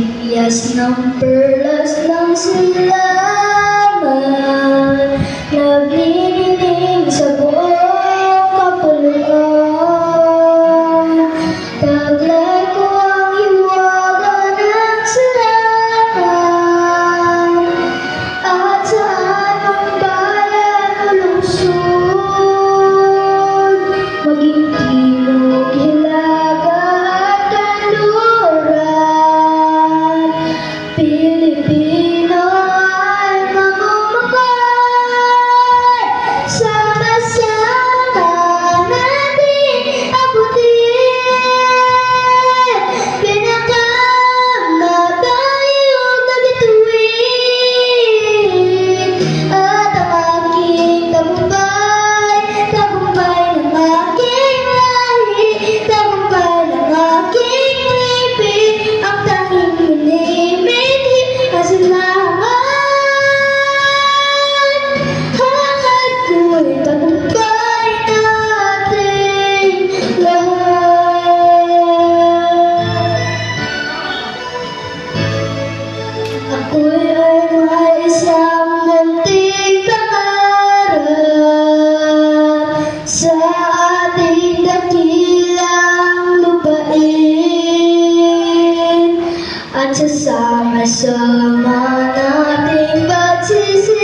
Tigyas ng perlas ng silangan, naglililing sa buong kapuluan. Taglay ko ang hiwaga ng silangan, at sa anong bayan o lungsod, maging timog, hilaga at kanluran, Pilipino ay mamumuhay. Sama-sama natin abutin, pinakama tayo kabituin, at ang aking tagumpay, tagumpay ng aking lahi, tagumpay ng aking libing, ang tanging minimithi ang salamat. Hangad ko'y tagumpay nating lahat. Ako'y ay may isang munting pangarap sa ating dakilang lupain, at sasama-sama nating pagsisisi